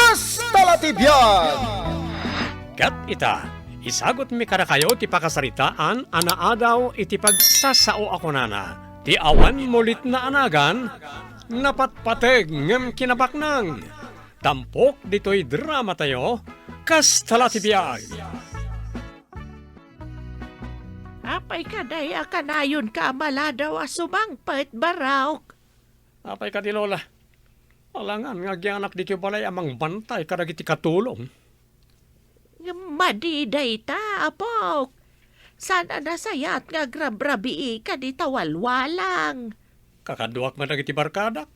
Kastalatibyan! Kat ita, isagot mi kada kayo ti pakasaritaan, anaadaw iti pagsasao ako nana. Ti awan mulit na anagan, napatpateg ngem kinabaknang. Tampok dito'y drama tayo, Kastalatibyan! Apay ka daya kanayon ka maladaw asumangpet baraok. Apay ka di lola. Alangan nga anak di balay amang bantay kadagiti katulong. Madiday ta, apok. Sana nasayat nga grabrabi ka di tawalwalang. Kakaduak man dagiti barkadak.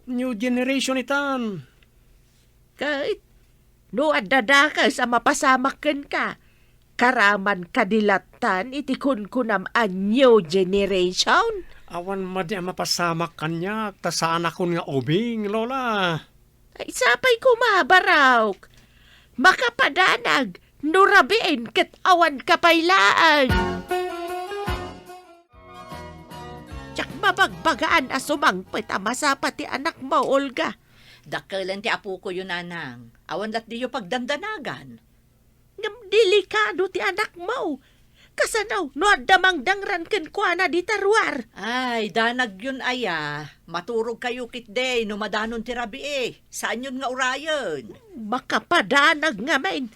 New generation itan. Kahit no adada ka sa mapasamakan ka. Karaman kadilatan iti kunkunam a new generation. Awan madi ang mapasamak kanya, tasaan ako nga ubing, lola. Ay sapay kumabaraw. Makapadanag, nurabiin kat awan kapaylaan. Tsak mabagbagaan asumangpit amasa pati anak mo, Olga. Dakalan ti apo ko yun, nanang. Awan dat diyo pagdandanagan. Ngam delikado ti anak mo. Kasanaw, no adamang dangran ken kuana di tarwar. Ay, danag yun aya. Maturog kayo kitday, no madanon ti rabi eh. Saan yun nga urayon? Makapadanag nga main.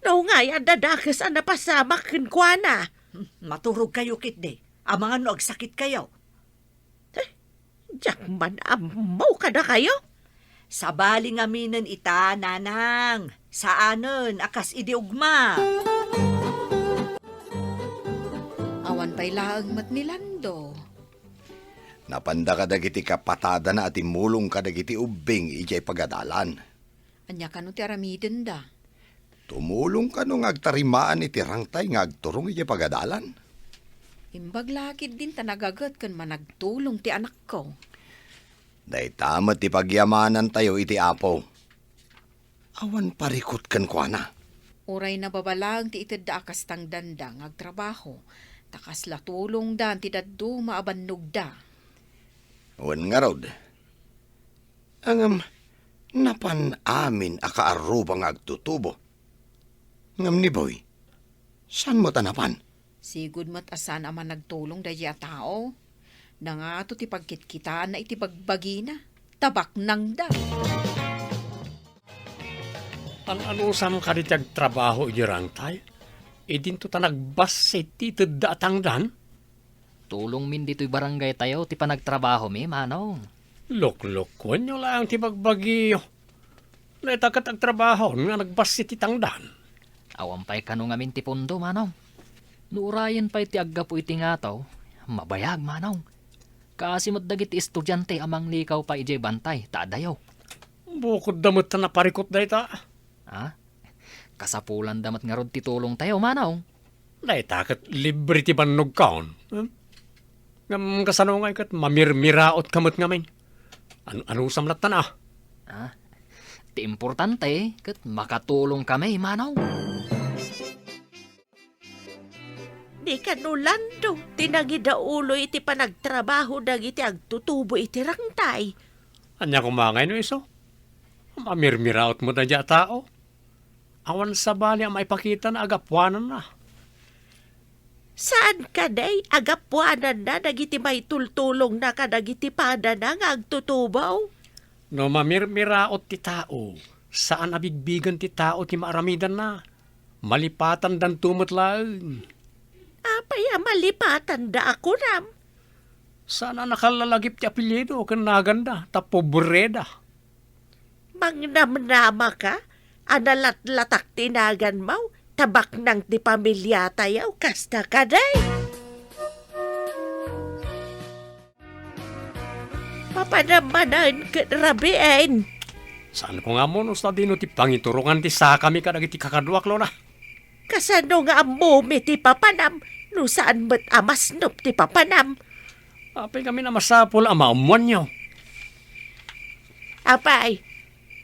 No nga dadakas ang napasamak ken kuana. Maturog kayo kitday. Amangan no agsakit kayo. Diyak man amaw kada kayo. Sa baling aminen ita, nanang. Saanen, akas idiugma. Awan pa'y laang mat ni Lando. Napanda ka dagiti kapatada na at imulong ka dagiti ubing ijay pagadalan. Anya ka no ti aramiden da. Tumulong ka nung agtarimaan iti rangtay nga agturong ijay pagadalan. Imbag lakid din ta nagagat kan managtulong ti anak ko. Day tamat ti pagyamanan tayo iti apo. Awan parikot kan kuana. Uray na babalang ti ited da akas tang dandang agtrabaho. Takas latulong dan ti daddo maabannog da. Awan nga rod. Angam, napan amin akaarubang agtutubo. Ngam ni boy, saan mo tanapan? Sigud mat asan aman nagtulong dahi a tao. Nangato ti pagkitkitaan na iti bagbagi na. Tabak nang da. Ang anusam ka di trabaho ijirangtay, idinto ta nagbas iti tedda atangdan. Tulong min dito'y barangay tayo, ti panagtrabaho mi, manong. Loklokon nyo lang ti bagbagyo. Naitakat ang trabaho nga nagbas iti tangdan. Awampay kano ngamin ti pundo, manong. Nuurayan pa'y ti agga po iti ngataw, mabayag, manong. Kasi dagiti estudyante amang likaw pa ijay bantay, taadayaw. Bukod damot na naparikot da ita. Ha? Kasapulan damat nga rod ti tulong tayo, manong. Naitakat libre ti bannog kaon. Ngam kasano nga ikat mamirmiraot kamot ngamin. Ano samlat na? Ha? Ti importante, kat makatulong kami, manong. Di ka nulando, tinagidaulo iti panagtrabaho dagiti agtutubo iti rangtay. Anya kumangay no iso? Mamirmiraot mo na dya tao. Awan sa bali ang maipakita na agapuanan na. Saan ka day agapuanan na dagiti may tultulong na kadagiti pada na nga agtutubaw? No mamirmiraot ti tao, saan abigbigan ti tao ti maaramidan na? Malipatan dan tumot lang. Apay malipatan da ako ram. Sana nakalalagip ti apelyido ken naganda ta pobreda. Mangnamnama ka? Analat-latak tinagan mo? Tabak ng ti pamilya tayo? Kasta ka day? Papanamanan ka rabiin. Saan ko nga mo no sa dino ti pangiturungan ti sa kami kadagiti kakadwak lo na. Kasano nga amumi ti papanam? No saan ba't amasnop ti papanam? Apay kami na masapol ama umuan nyo. Apay,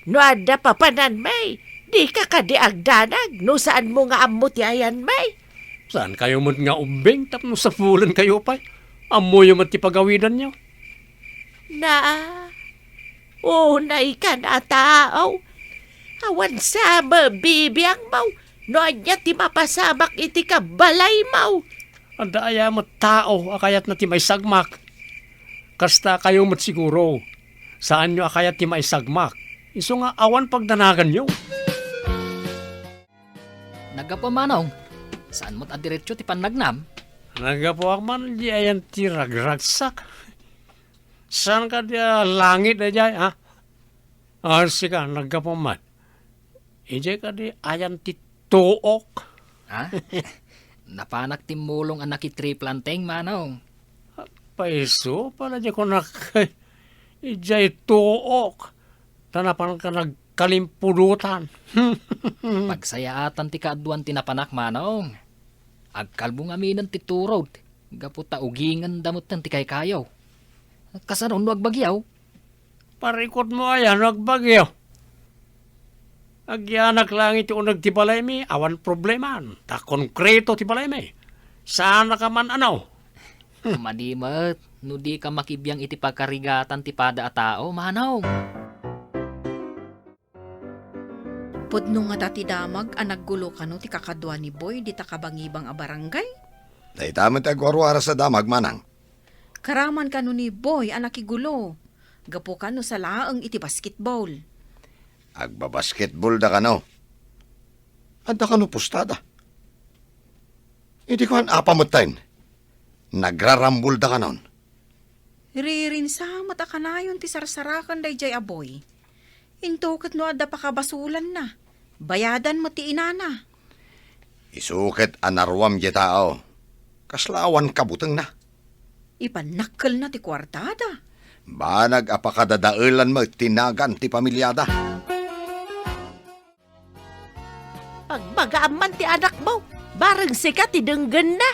no ada papanan may, di ka kadiagdanag, no saan mo nga ammo ti ayan may? Saan kayo mo nga umbing tapno sa fulan kayo pa'y? Amoy yung ti pagawidan nyo. Na, unay ka na tao, Awan sama, bibiyang mau. No anya ti mapasamak iti ka balay mau. Ang daya mo tao, akayat na ti may sagmak. Kasta kayo mo't siguro. Saan nyo akayat ti may sagmak? Iso nga awan pagdanagan nyo. Nagapo manong. Saan mo't adiretso ti pannagnam? Nagapuak man di ayan ti ragragsak. Saan ka di langit na jay, ha? Sige, nagapo man. Ijay ka di ayan ti tuok. Ha? Napanak ti mulong anak itriplanteng manong. Paiso, pala di ko ijay tuok. Tanapan ka nagkalimpulutan. Pagsayaatan ti kaaduan tinapanak manong. Agkalbong aminan ti turod. Gaputa ugingan damot ng ti kaykayaw. Kasaron no agbagyaw. Parikot mo ayan, nagbagyo. Agyanak lang iti unag ti balay mi, awan probleman. Ta konkreto ti balay mi. Saan ka man ano? Madimat, no di ka makibiyang iti pagkarigatan ti pada a tao, manong. Pudno nga dati damag, anaggulo ka no ti kakadwa ni Boy, di ta kabangibang a barangay. Daytamat agwarwara sa damag manang. Karaman ka no ni Boy, anak igulo. Gapo ka no sa laang iti basketball. Agbabasketball da ka no. Anda ka no pustada. Hindi ko an apamutain. Nagrarambul da ka nun. Ririn sa mata ka na yun ti sarsarakan day jay aboy. Intokat no adda pa kabasulan na. Bayadan mo ti inana. Isukit anarwam di tao. Kaslawan kabutang na. Ipanakkel na ti kwartada. Banag apakadadailan mo tinagan ti pamilyada. Pagmagaaman ti anak mo, bareng sika ti denggan na.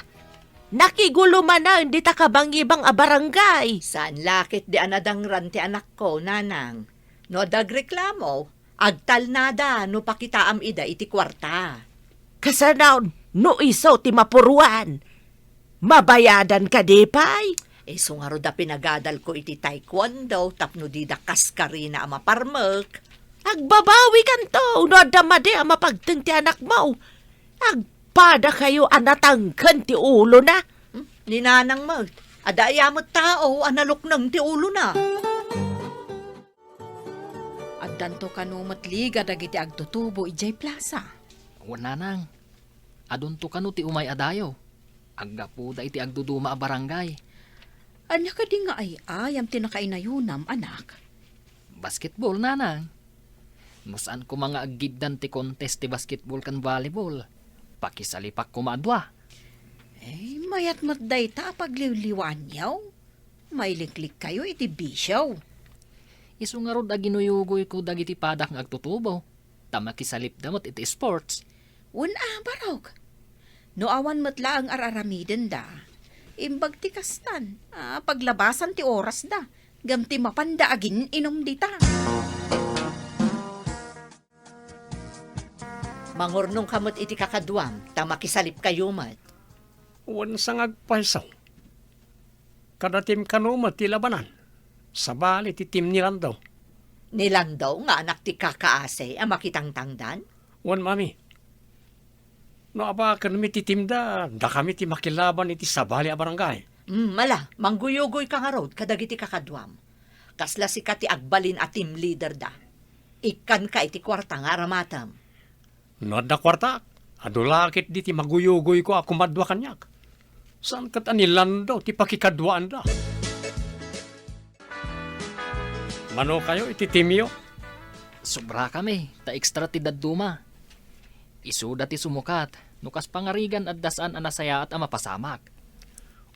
Nakigulo man na hindi ta kabangibang a barangay. Saan lakit di anadangran ti anak ko, nanang? No dagreklamo, agtal nada no pakitaam ida iti kwarta. Kasanaon, no iso ti mapuruan. Mabayadan ka di pay. Sungaro da pinagadal ko iti taekwondo tapno di da kaskarina ama parmek. Agbabawi kan to, no adamade ang mapagteng ti anak mo. Agpada kayo anatangkan ti ulo na. Ninanang mo, adayamot tao analok ng ti ulo na. At danto ka no matliga dagiti agtutubo ijay plaza. Wala nang. Adunto ka no ti umay adayo. Aggapo da iti agduduma a barangay. Anya ka di nga ay ayam tinakainayunam, anak. Basketball nanang. No saan ko mga agiddan ti contest ti basketball kan volleyball. Pakisalipak ko maadwa. Mayat matday ta pagliwliwan yaw. May liklik kayo iti bisyaw. Isu nga rod aginuyugoy ko dagiti padak nga agtutubo. Tama kisalip damot iti sports. Barog. No awan matla ang araramiden da. Imbag ti kastan. Paglabasan ti oras da. Gamti mapanda agin inom dita. Mangurnong kamot iti kakadwam, tamakisalip kayo mat. Wan sang agpaisaw. Kadatim kanumat ti labanan. Sabali ti tim nilan daw. Nilang daw nga anak ti kakaase ang makitangtangdan. Wan mami. No aba kami ti tim da kami ti makilaban iti sabali a barangay. Mala, mangguyugoy ka nga rod kadagiti kakadwam. Kasla si ti agbalin at team leader da. Ikan ka iti kwarta nga ramatam. No da kwarta, adulakit di ti maguyugoy ko ako madwa kanyak. Saan kat anilan daw ti pakikadwaan da. Mano kayo iti timyo? Sobra kami, ta ekstra ti dadduma. Isuda ti sumukat, nukas pangarigan at dasaan anasaya at amapasamak.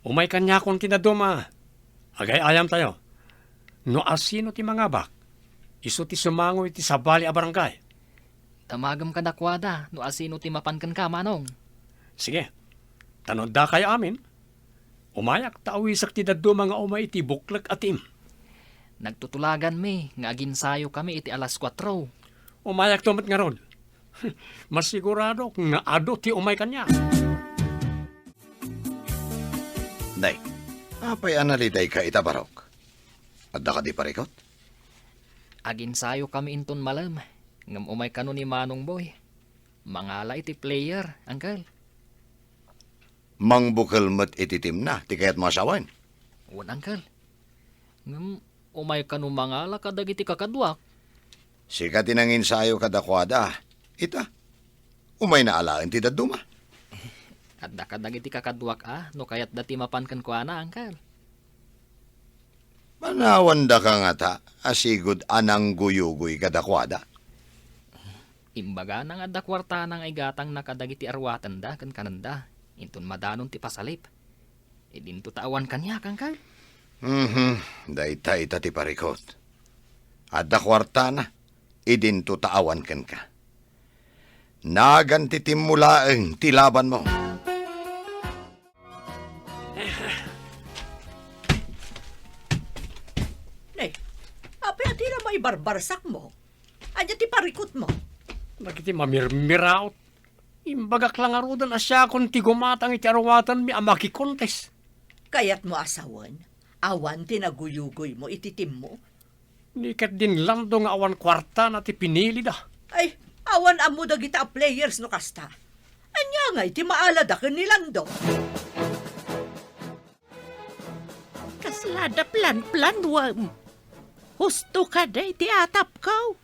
Umay kanya kong tinaduma. Agay ayam tayo. No asino ti mga bak? Isu ti sumango iti sabali a barangay. Tamagam ka dakwada, no asino ti mapankan ka manong. Sige, tanod da kayo amin. Umayak taawisak ti daduma nga umay iti buklag atim. Nagtutulagan mi, nga aginsayo kami iti alas 4. Umayak tumat nga ron. Masigurado nga ado ti umay kanya. Day, apay analiday ka itabarok. Adda ka di parikot? Aginsayo kami inton malam. Ngam umay kanu ni Manong Boy. Mangala iti player, Uncle. Mangbukal mo't ititim na, ti kayat masawan. Wan, Uncle. Ngam umay kanu mangala kadagiti kakadwak. Sika tinangin sayo kadakwada. Ita, umay na alaan ti daduma. At dakadagiti kakadwak no kayat dati mapankan ko ana, Uncle. Manawan da ka nga ta, asigod anang guyugoy kadakwada. Imbaga nang adda kwarta nang ay gatang nakadagiti arwatan da kan kananda. Intun madanon ti pasalip. Idinto tawan kanya, Uncle. Dayta ita ti parikot. Adda kwarta na, idinto taawan ken ka. Naganti timulaeng tilaban mo. Nay, apay ati na may barbarsak mo. Anya ti parikot mo. Nagiti mamirmiraot. Imbagak lang arudan asya kung tigumatang iti arwatan mi amaki kontes. Kayat mo asawan. Awan tinaguyugoy mo, ititim mo. Niket din lando nga awan kwarta na ti pinili da. Ay, awan amo dagita a players no kasta. Anya nga iti maalada ka nilando. Kaslada plan-plan, wam. Husto ka day, ti atap kaw.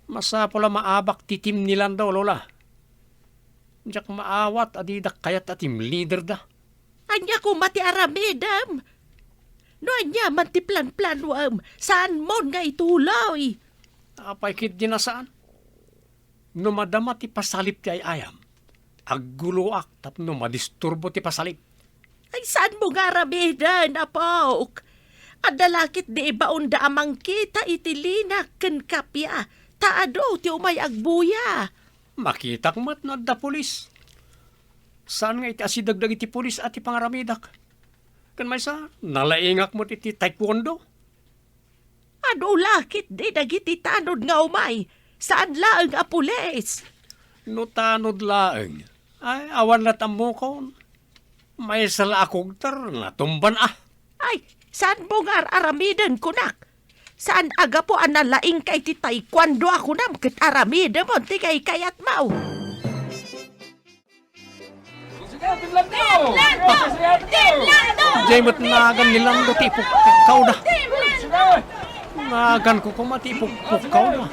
Masapula maabak ti team nilan daw, Lola. Diyak maawat adidak kayat atim leader da. Anya ko mati aramidam. No anya man ti plan-plan, wam. Saan mo nga itulaw, Apay kit dinasaan. No madama ti pasalip ti ayam. Agguluak tapno madisturbo ti pasalip. Ay, saan mo nga ramidan, apok? Adalakit di ibaon da amang kita itilina ken kapya. Taado ti umay agbuya. Makitak mat na da pulis. Saan nga iti asidagdag iti pulis at ipangaramidak? Kan may sa nalaingak mo iti taekwondo? Ano lakit di dagiti tanod nga umay? Saan laang a pulis? No tanod laeng. Ay, awan na tamo ko. May sala akong na tumban Ay, saan mo nga aramidan kunak? Saan aga po ang nalaing kay ti taekwondo ako nam ket aramida mo ti kay kayat mau? Jaymot nagan nilang do tipok pukaw na. Nagan ko kumatipok pukaw na.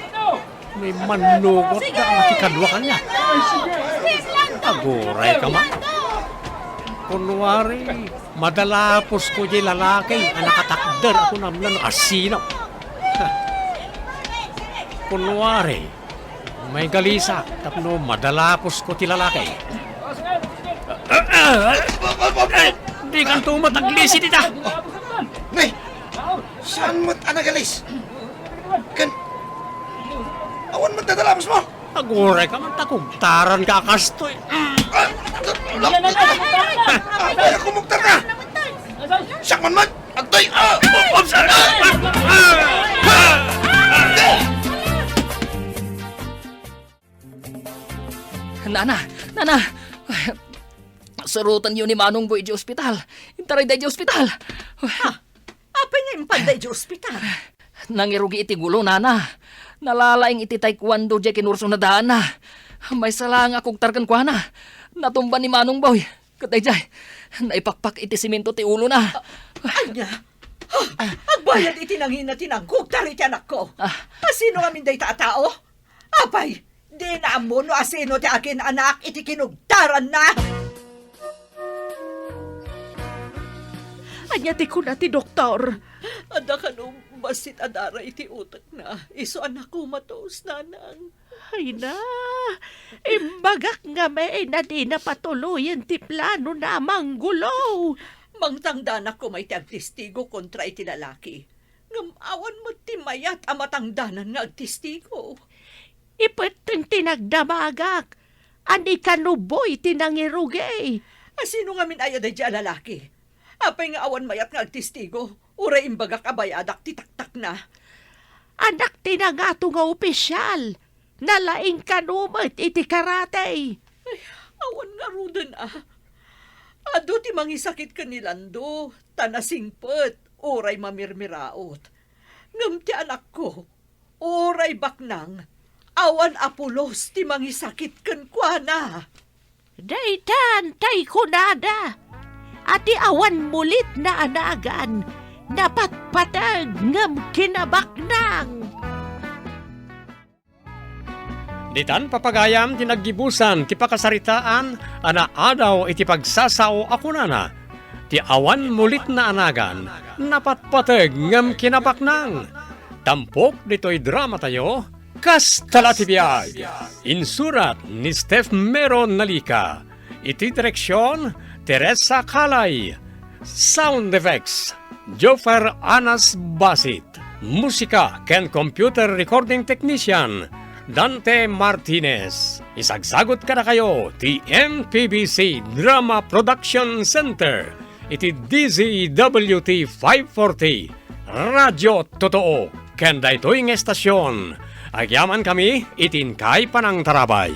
May manugot na ang nakikadwa kanya. Aguray ka ma. Kunwari, madalapos ko di lalaki. Ang nakatakder ako naman asinaw. Kunwari, may galisa. Tapno, madalapos ko ti lalaki. Di kan tumataglis dita. Nay, saan mo't anagalis? Kan, awan mo't dadalapos mo? Aguray ka man takugtaran ka kastoy. Ay, kumugtar ka! Sakman man! Agtoy! Nana! Sarutan yun ni Manong Boy di ospital. Intaray day di ospital. Apay nga impanday di ospital. Nangirugi iti gulo, Nana. Nalalaing iti taekwondo di kinurso na daan na. May salang akong targan kwa na. Natumba ni Manong Boy. Katay jay, naipakpak iti simento ti ulo na. Anya, agbayad iti nangina tinanggog tari ti anak ko. Asino amin day taatao? Apay, di na amo no asino ti akin anak iti kinugtaran na. Anya ti kuna ti doktor. Ada ka nung basit adara iti utak na. Iso anak ko matos nanang. Ay na, imbagak nga may na di na patuloyan ti plano na manggulo. Mangtangda na ko may tiagtistigo kontra iti lalaki. Ngamawan mo ti mayat amatangdanan nga agtistigo. Ipateng tinagdamagak. Ani kanuboy tinangirugay. Asino nga min ayad ay dyan lalaki? Apay nga awan mayat nga agtistigo. Uray imbagak abayadak titaktak na. Anak tinangato nga opisyal. Nalaing kanumat iti karate. Awan nga rudan Ado ti mangisakit ka nilando. Tanasingpet. Uray mamirmiraot. Ngam ti anak ko. Uray baknang. Awan apulos ti mangisakit ken kuana. Daytan, tay kunada. Ati awan mulit na anagan, napatpatag ngam kinabaknang. Ditan papagayam tinaggibusan ti pakasaritaan ana adaw iti pagsasao ako nana. Ti awan mulit na anagan, napatpateg ngam kinabaknang. Tampok dito'y drama tayo, Kastala ti biyag. Insurat ni Steph Meron Nalika. Iti direksyon, Teresa Kalay. Sound effects, Jofer Anas Basit. Musika ken computer recording technician, Dante Martinez. Isagsagot ka na kayo, ti MPBC Drama Production Center. Iti DZWT 540. Radyo Totoo. Ken daytoy nga estasyon. Agyaman kami, itin kay panang tarabay.